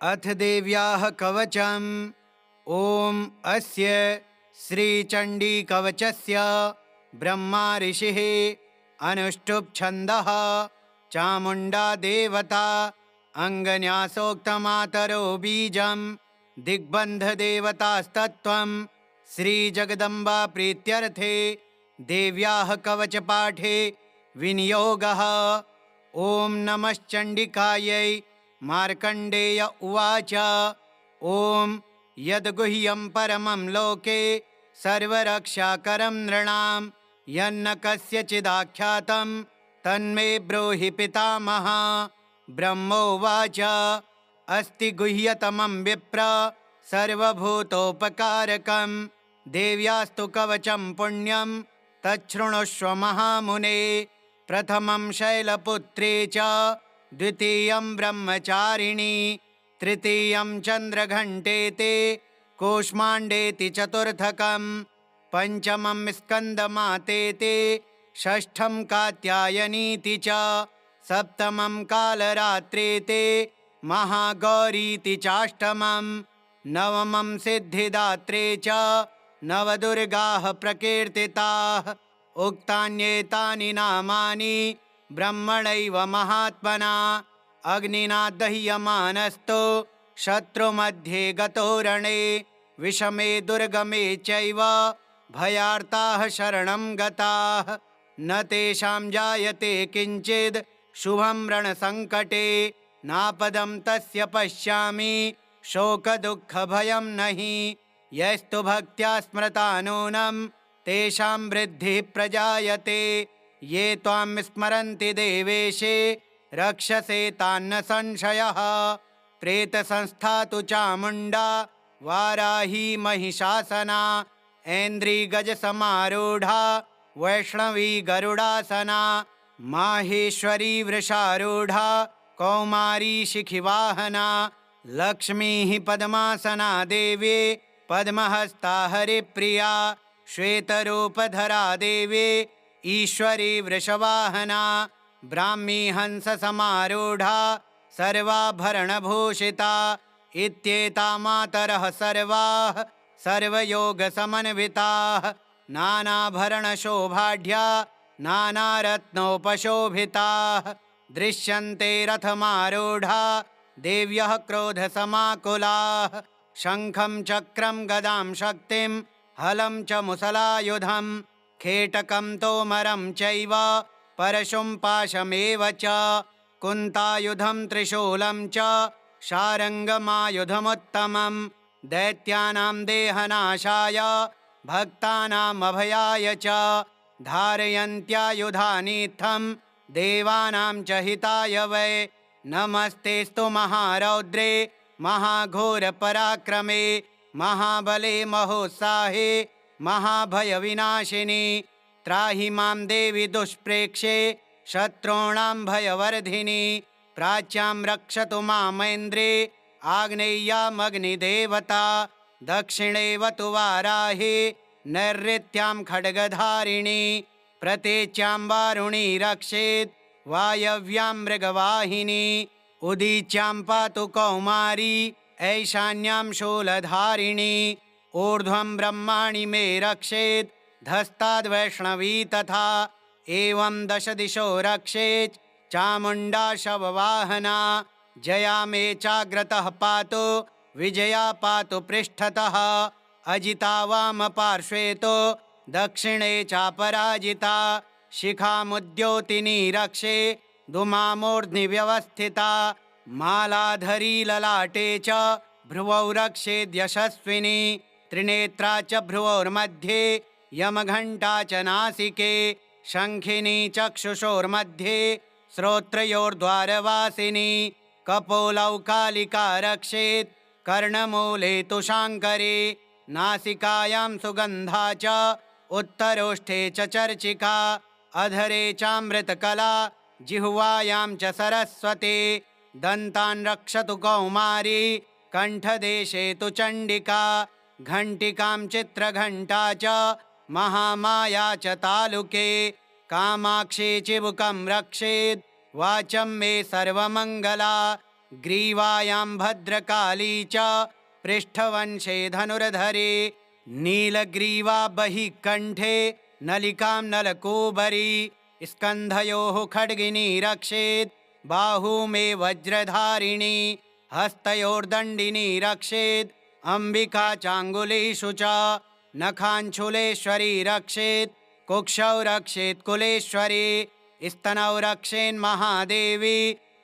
अथ देव्याः कवचम्। ॐ अस्य श्रीचण्डीकवचस्य ब्रह्मा ऋषिः अनुष्टुप् छन्दः चामुण्डा देवता अङ्गन्यासोक्तमातरो बीजं दिग्बन्धदेवतास्तत्त्वं श्रीजगदम्बा प्रीत्यर्थे देव्याः कवचपाठे विनियोगः। ॐ नमश्चण्डिकायै। मार्कण्डेय उवाच। ॐ यद्गुह्यं परमं लोके सर्वरक्षाकरं नृणां यन्न कस्यचिदाख्यातं तन्मे ब्रूहि पितामह। ब्रह्मोवाच। अस्ति गुह्यतमं विप्र सर्वभूतोपकारकं देव्यास्तु कवचं पुण्यं तच्छृणुष्व महामुने। प्रथमं शैलपुत्रे च द्वितीयं ब्रह्मचारिणी तृतीयं चन्द्रघण्टेति कूष्माण्डेति चतुर्थकं पञ्चमं स्कन्दमातेति षष्ठं कात्यायनीति च सप्तमं कालरात्रेति महागौरीति चाष्टमं नवमं सिद्धिदात्रे च नवदुर्गाः प्रकीर्तिताः। उक्तान्येतानि नामानि ब्रह्मणैव महात्मना अग्निना दह्यमानस्तु शत्रुमध्ये गतो रणे विषमे दुर्गमे चैव भयार्ताः शरणं गताः न तेषां जायते किञ्चिद् शुभं रणसङ्कटे नापदं तस्य पश्यामि शोकदुःखभयं नहि। यस्तु भक्त्या स्मृता नूनं तेषां वृद्धिः प्रजायते ये त्वां स्मरन्ति देवेशे रक्षसे तान्न संशयः। प्रेतसंस्था तु चामुण्डा वाराही महिषासना ऐन्द्रिगजसमारूढा वैष्णवी गरुडासना माहेश्वरी वृषारूढा कौमारी शिखिवाहना लक्ष्मीः पद्मासना देवी पद्महस्ता हरिप्रिया श्वेतरूपधरा देवी ईश्वरी वृषवाहना ब्राह्मी हंससमारूढा सर्वाभरणभूषिता इत्येता मातरः सर्वाः सर्वयोगसमन्विताः नानाभरणशोभाढ्या नानारत्नोपशोभिताः दृश्यन्ते रथमारूढा देव्यः क्रोधसमाकुलाः शङ्खं चक्रं गदां शक्तिं हलं च मुसलायुधं खेटकं तोमरं चैव परशुं पाशमेव च कुन्तायुधं त्रिशूलं च शारङ्गमायुधमुत्तमं दैत्यानां देहनाशाय भक्तानामभयाय च धारयन्त्यायुधानीत्थं देवानां च हिताय वै। नमस्तेस्तु महारौद्रे महाघोरपराक्रमे महाबले महोत्साहे महाभयविनाशिनी त्राहि मां देवि दुष्प्रेक्षे शत्रूणां भयवर्धिनी प्राच्यां रक्षतु मामैन्द्रे आग्नेय्यामग्निदेवता दक्षिणेवतु वाराहे नैऋत्यां खड्गधारिणी प्रतेच्यां वारुणी रक्षेत् वायव्यां मृगवाहिनी उदीच्यां पातु कौमारी ऐशान्यां शूलधारिणी ऊर्ध्वं ब्रह्माणि मे रक्षेत् धस्ताद्वैष्णवी तथा एवं दश दिशो रक्षेत् चामुण्डा शववाहना जया मे चाग्रतः पातु विजया पातु पृष्ठतः अजिता वामपार्श्वे तु दक्षिणे चापराजिता शिखामुद्योतिनी रक्षे धूमामूर्ध्नि व्यवस्थिता मालाधरी ललाटे च भ्रुवौ रक्षेद्यशस्विनी त्रिनेत्रा च भ्रुवोर्मध्ये यमघण्टा च नासिके शङ्खिनी चक्षुषोर्मध्ये श्रोत्रयोर्द्वारवासिनी कपोलौ कालिका रक्षेत् कर्णमूले तु शाङ्करे नासिकायां सुगन्धा च उत्तरोष्ठे च चर्चिका अधरे चामृतकला जिह्वायां च सरस्वती दन्तान् रक्षतु कौमारी कण्ठदेशे तु चण्डिका घण्टिकां चित्रघण्टा च महामाया च तालुके कामाक्षी चिबुकं रक्षेत् वाचं मे सर्वमङ्गला ग्रीवायां भद्रकाली च पृष्ठवंशे धनुर्धरे नीलग्रीवा बहिः कण्ठे नलिकां नलकूबरी स्कन्धयोः खड्गिनी रक्षेत् बाहू मे वज्रधारिणी हस्तयोर्दण्डिनी रक्षेत् अम्बिका चाङ्गुलीषु च नखाञ्छुलेश्वरी रक्षेत् कुक्षौ रक्षेत् कुलेश्वरी स्तनौ रक्षेन्महादेवी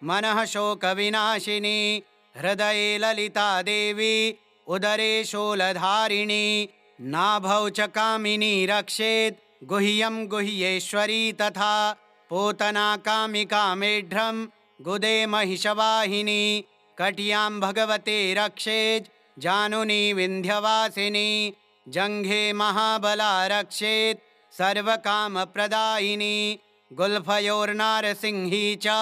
मनः शोकविनाशिनी हृदये ललिता देवी उदरे शूलधारिणी नाभौ च कामिनी रक्षेत् गुह्यं गुह्येश्वरी तथा पूतना कामिका मेढ्रं गुदे महिषवाहिनी कट्यां भगवते रक्षेत् जानुनी विन्ध्यवासिनी जङ्घे महाबला रक्षेत् सर्वकामप्रदायिनी गुल्फयोर्नारसिंही च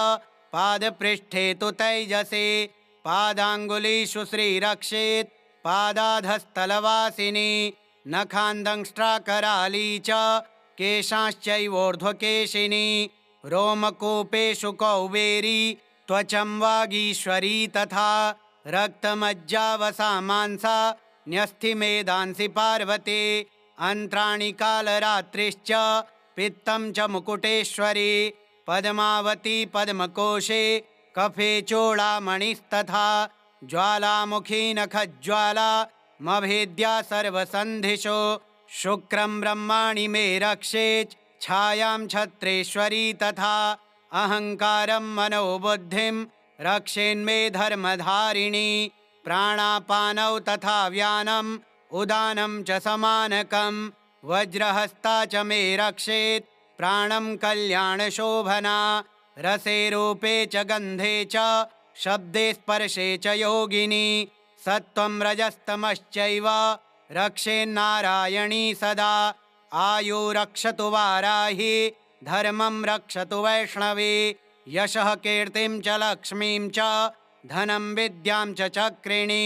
पादपृष्ठे तु तैजसे पादाङ्गुलीषु श्रीरक्षेत् पादाधस्तलवासिनी नखान्दंष्ट्राकराली च केशांश्चैवोर्ध्वकेशिनी रोमकूपेषु कौबेरी त्वचं वागीश्वरी तथा रक्तमज्जावसा मांसा न्यस्थिमेदांसि पार्वती अन्त्राणि कालरात्रिश्च पित्तं च मुकुटेश्वरी पद्मावती पद्मकोशे कफे चूडामणिस्तथा ज्वालामुखी नखज्वाला मभेद्या सर्वसन्धिषु शुक्रं ब्रह्माणि मे रक्षेत् छायां छत्रेश्वरी तथा अहङ्कारं मनोबुद्धिं रक्षेन्मे धर्मधारिणी प्राणापानौ तथा व्यानम् उदानं च समानकं वज्रहस्ता च मे रक्षेत् प्राणं कल्याणशोभना रसे रूपे च गन्धे च शब्दे स्पर्शे च योगिनी सत्त्वं रजस्तमश्चैव रक्षेन्नारायणी सदा आयु रक्षतु वाराही धर्मं रक्षतु वैष्णवी यशः कीर्तिं च लक्ष्मीं च धनं विद्यां च चक्रिणी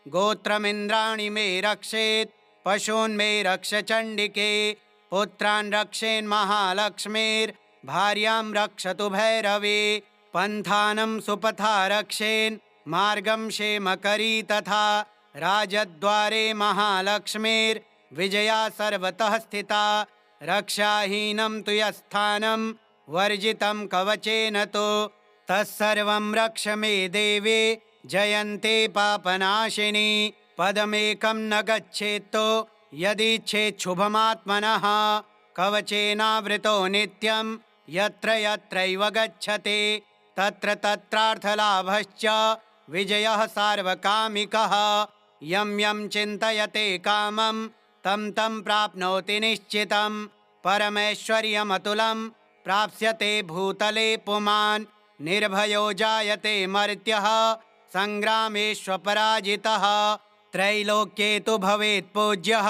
गोत्रमिन्द्राणि मे रक्षेत् पशून् मे रक्ष चण्डिके पुत्रान् रक्षेन्महालक्ष्मीर्भार्यां रक्षतु भैरवी पन्थानं सुपथा रक्षेन् मार्गं क्षेमकरी तथा राजद्वारे महालक्ष्मीर्विजया सर्वतः स्थिता रक्षाहीनं तु यत्स्थानं वर्जितं कवचेन तु तत्सर्वं रक्ष मे देवी जयन्ते पापनाशिनी पदमेकं न गच्छेत्तो यदीच्छेच्छुभमात्मनः कवचेनावृतो नित्यं यत्र यत्रैव गच्छते तत्र तत्रार्थलाभश्च विजयः सार्वकामिकः यं यं चिन्तयते कामं तं तं प्राप्नोति निश्चितं परमैश्वर्यमतुलं प्राप्स्यते भूतले पुमान् निर्भयो जायते मर्त्यः सङ्ग्रामेष्वपराजितः त्रैलोक्ये तु भवेत् पूज्यः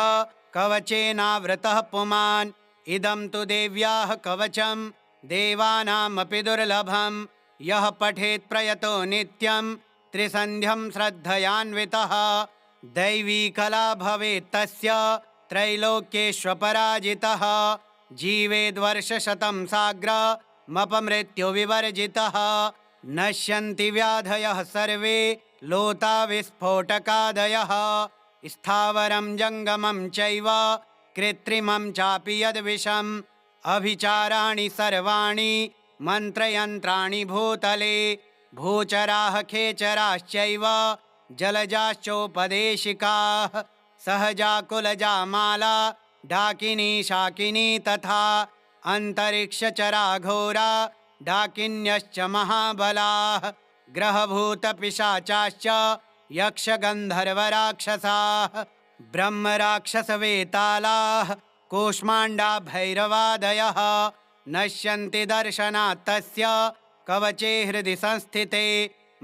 कवचेनावृतः पुमान् इदं तु देव्याः कवचं देवानामपि दुर्लभं यः पठेत् प्रयतो नित्यं त्रिसन्ध्यं श्रद्धयान्वितः दैवी कला भवेत् तस्य त्रैलोक्येष्वपराजितः जीवेद्वर्षशतं साग्रमपमृत्युविवर्जितः नश्यन्ति व्याधयः सर्वे लोता विस्फोटकादयः स्थावरं जङ्गमं चैव कृत्रिमं चापि यद्विषम् अभिचाराणि सर्वाणि मन्त्रयन्त्राणि भूतले भूचराः खेचराश्चैव जलजाश्चोपदेशिकाः सहजा कुलजा माला डाकिनी शाकिनी तथा अन्तरिक्षचरा घोरा डाकिन्यश्च महाबलाः ग्रहभूतपिशाचाश्च यक्षगन्धर्वराक्षसाः ब्रह्मराक्षसवेतालाः कूष्माण्डा भैरवादयः नश्यन्ति दर्शनात् तस्य कवचे हृदि संस्थिते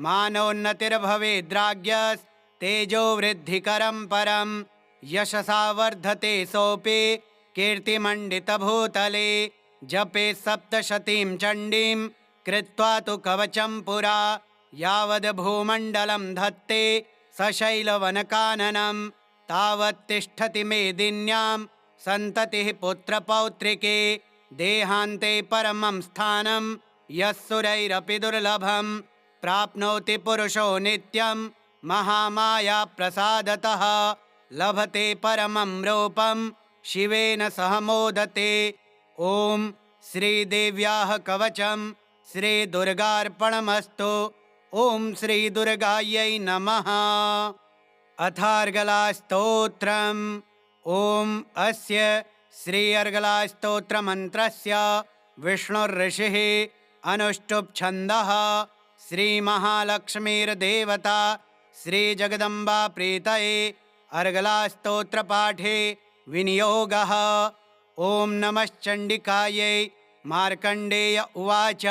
मानोन्नतिर्भवेद्राज्ञस्तेजो वृद्धिकरं परं यशसा वर्धते सोऽपि कीर्तिमण्डितभूतले जपे सप्तशतीं चण्डीं कृत्वा तु कवचं पुरा यावद् भूमण्डलं धत्ते सशैलवनकाननं तावत् तिष्ठति मेदिन्यां सन्ततिः पुत्रपौत्रिके देहान्ते परमं स्थानं यस्सुरैरपि दुर्लभं प्राप्नोति पुरुषो नित्यं महामाया प्रसादतः लभते परमं रूपं शिवेन सह मोदते। ॐ श्रीदेव्याः कवचं श्रीदुर्गार्पणमस्तु। ॐ श्रीदुर्गायै नमः। अथार्गलास्तोत्रम्। ॐ अस्य श्री अर्गलास्तोत्रमन्त्रस्य विष्णुर्ऋषिः अनुष्टुप् छन्दः श्रीमहालक्ष्मीर्देवता श्रीजगदम्बा प्रीतये अर्गलास्तोत्रपाठे विनियोगः। ॐ नमश्चण्डिकायै। मार्कण्डेय उवाच।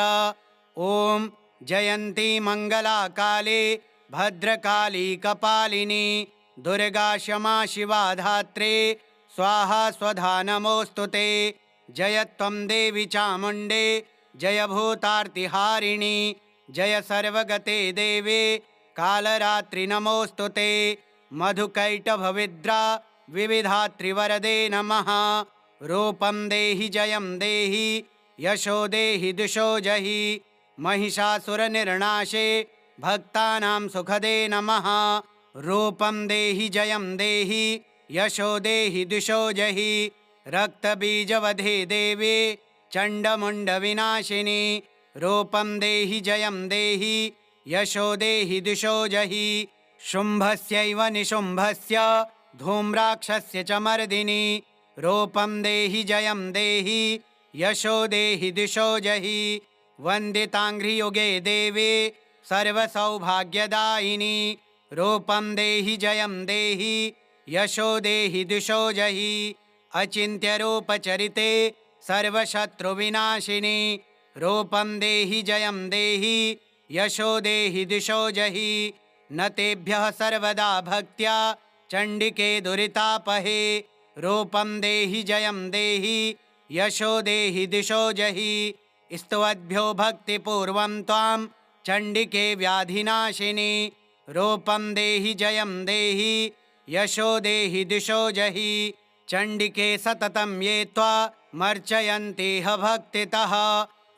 ॐ जयन्ती मङ्गलाकाले भद्रकाली कपालिनी दुर्गा क्षमा शिवा धात्रे स्वाहा स्वधा नमोऽस्तुते। जय त्वं देवी चामुण्डे जय भूतार्तिहारिणी जय सर्वगते देवे कालरात्रि नमोऽस्तुते। मधुकैटभविद्रा विविधात्रिवरदे नमः। रूपं देहि जयं देहि यशो देहि दिशो जहि महिषासुरनिर्नाशे भक्तानां सुखदे नमः। रूपं देहि जयं देहि यशो देहि दिशो जहि रक्तबीजवधे देवे चण्डमुण्डविनाशिनी। रूपं देहि जयं देहि यशो देहि दिशो जहि शुम्भस्यैव निशुम्भस्य धूम्राक्षस्य च मर्दिनी। रूपं देहि जयं देहि यशो देहि दिशो जहि वन्दिताङ्घ्रियुगे देवे सर्वसौभाग्यदायिनी। रूपं देहि जयं देहि यशो देहि दिशो जहि अचिन्त्यरूपचरिते सर्वशत्रुविनाशिनी। रूपं देहि जयं देहि यशो देहि दिशो जहि न तेभ्यः सर्वदा भक्त्या चण्डिके दुरितापहे। रूपं देहि जयं देहि यशो देहि दिशो जहि स्तुवद्भ्यो भक्तिपूर्वं त्वां चण्डिके व्याधिनाशिनी। रूपं देहि जयं देहि यशो देहि दिशो जहि चण्डिके सततं ये त्वामर्चयन्तीह भक्तितः।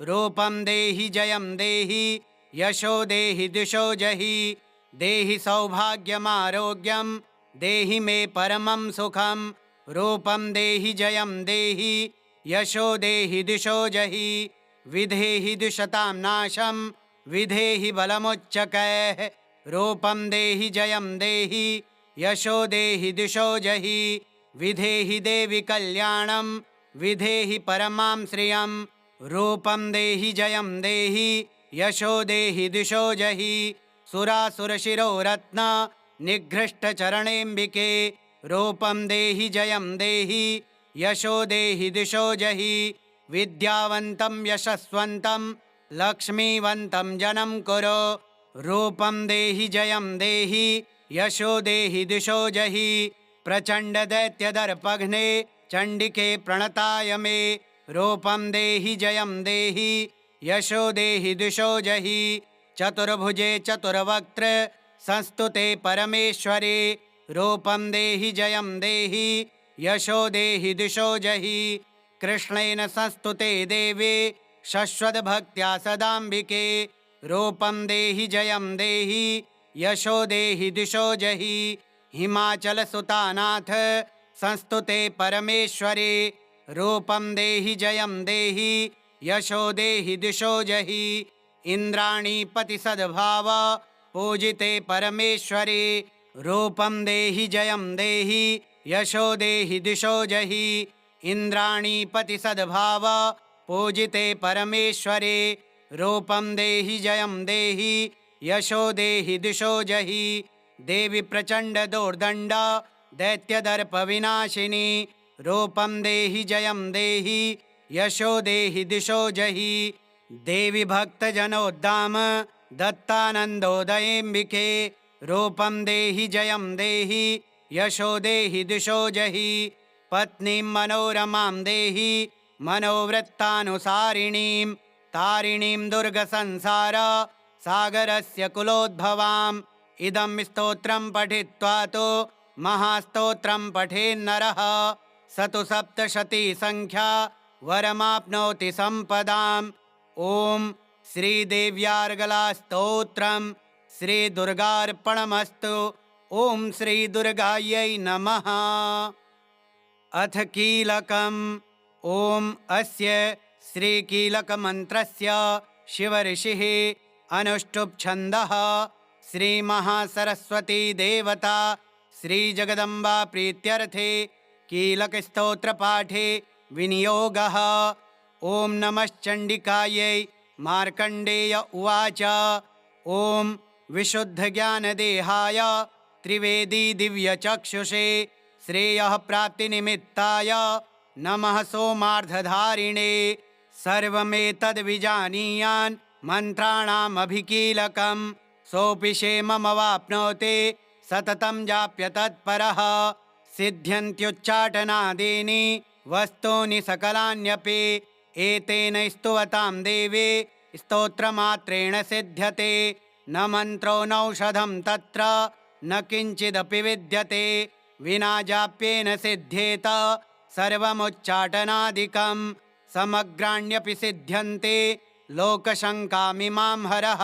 रूपं देहि जयं देहि यशो देहि दिशो जहि देहि सौभाग्यमारोग्यं देहि मे परमं सुखं। रूपं देहि जयं देहि यशो देहि दिशो जहि विधेहि द्विषतां नाशं विधेहि बलमुच्चकैः। रूपं देहि जयं देहि यशो देहि दिशो जहि विधेहि देवि कल्याणं विधेहि परमां श्रियं। रूपं देहि जयं देहि यशो देहि दिशो जहि सुरासुरशिरोरत्न निघ्रष्टचरणेऽम्बिके। रूपं देहि जयं देहि यशो देहि दिशो जहि विद्यावन्तं यशस्वन्तं लक्ष्मीवन्तं जनं कुरु। रूपं देहि जयं देहि यशो देहि दिशो जहि प्रचण्डदैत्यदर्पघ्ने चण्डिके प्रणताय मे। रूपं देहि जयं देहि यशो देहि दिशो जहि चतुर्भुजे चतुर्वक्त्र संस्तुते परमेश्वरे। रूपं देहि जयं देहि यशो देहि दिशो जहि कृष्णेन संस्तुते देवे शश्वद्भक्त्या सदाम्बिके। रूपं देहि जयं देहि यशो देहि दिशो जहि हिमाचलसुतानाथ संस्तुते परमेश्वरे। रूपं देहि जयं देहि यशो देहि दिशो जहि इन्द्राणीपति सद्भाव पूजिते परमेश्वरे। रूपं देहि जयं देहि यशो देहि दिशो जहि इन्द्राणीपति सद्भाव पूजिते परमेश्वरे। रूपं देहि जयं देहि यशो देहि दिशो जहि देवी प्रचण्ड दोर्दण्ड दैत्यदर्प विनाशिनी। रूपं देहि जयं देहि यशो देहि दिशो जहि देवी भक्तजनोद्दाम दत्तानन्दोदयेऽम्बिके। रूपं देहि जयं देहि यशो देहि दिशो जहि पत्नीं मनोरमां देहि मनोवृत्तानुसारिणीं तारिणीं दुर्गसंसार सागरस्य कुलोद्भवाम्। इदं स्तोत्रं पठित्वा तु महास्तोत्रं पठेन्नरः स तु सप्तशती संख्या वरमाप्नोति सम्पदाम्। ॐ श्रीदेव्यार्गलास्तोत्रम् श्रीदुर्गार्पणमस्तु। ॐ श्रीदुर्गायै नमः। अथ कीलकम्। ॐ अस्य श्रीकीलकमन्त्रस्य शिवऋषिः अनुष्टुप् छन्दः। श्रीमहासरस्वती देवता श्रीजगदम्बा प्रीत्यर्थे कीलकस्तोत्रपाठे विनियोगः। ॐ नमश्चण्डिकायै। मार्कण्डेय उवाच। ॐ विशुद्धज्ञानदेहाय त्रिवेदी दिव्यचक्षुषे श्रेयः प्राप्तिनिमित्ताय नमः सोमार्धधारिणे। सर्वमेतद्विजानीयान् मन्त्राणामभिकीलकम् सोऽपि क्षेममवाप्नोति सततं जाप्य तत्परः। सिद्ध्यन्त्युच्चाटनादीनि वस्तूनि सकलान्यपि एतेन स्तुवतां देवी स्तोत्रमात्रेण सिद्ध्यते। न मन्त्रो नौषधं तत्र न किञ्चिदपि विद्यते विना जाप्येन सिद्ध्येत सर्वमुच्चाटनादिकं। समग्राण्यपि सिद्ध्यन्ते लोकशङ्कामिमां हरः।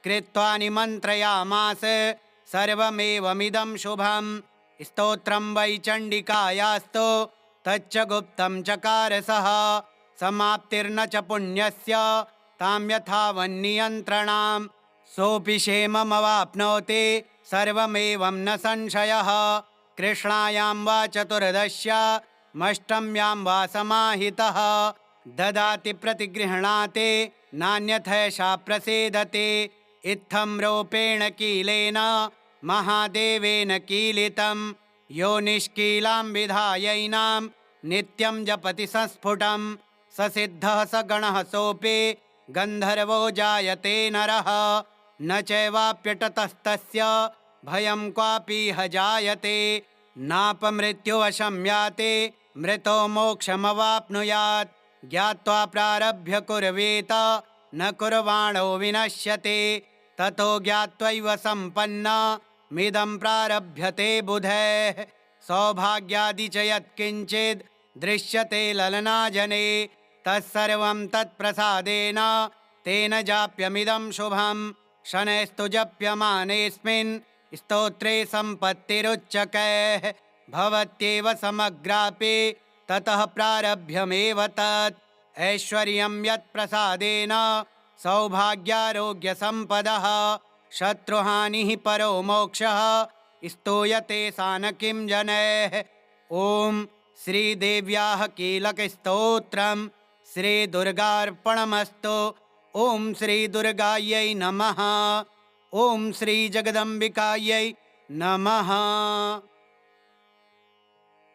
कृत्वा निमन्त्रयामास सर्वमेवमिदं शुभम्। स्तोत्रं वै चण्डिकायास्तु तच्च गुप्तं चकार सः। समाप्तिर्न च पुण्यस्य तां यथावन्नियन्त्रणां। सोऽपि क्षेममवाप्नोति सर्वमेवं न संशयः। कृष्णायां वा चतुर्दश्यामष्टम्यां वा समाहितः ददाति प्रतिगृह्णाति नान्यथैषा प्रसीदति। इत्थं रूपेण कीलेन महादेवेन कीलितं यो निष्कीलां विधायैनां नित्यं जपति संस्फुटं स सिद्धः स गणः सोऽपि गन्धर्वो जायते नरः। न चैवाप्यटतस्तस्य भयं क्वापीह जायते। नापमृत्युवशं याति मृतो मोक्षमवाप्नुयात्। ज्ञात्वा प्रारभ्य कुर्वेत न कुर्वाणो विनश्यते। ततो ज्ञात्वैव सम्पन्नमिदं प्रारभ्यते बुधैः। सौभाग्यादि च यत्किञ्चिद् दृश्यते ललनाजने तत्सर्वं तत्प्रसादेन तेन जाप्यमिदं शुभम्। शनैस्तु जप्यमानेऽस्मिन् स्तोत्रे सम्पत्तिरुच्चकैः भवत्येव समग्रापि ततः प्रारभ्यमेव तत्। ऐश्वर्यं यत्प्रसादेन सौभाग्यारोग्यसम्पदः शत्रुहानिः परो मोक्षः स्तूयते सा न किं जनैः। ॐ श्रीदेव्याः कीलकस्तोत्रम् श्रीदुर्गार्पणमस्तु। ॐ श्रीदुर्गायै नमः। ॐ श्रीजगदम्बिकायै नमः।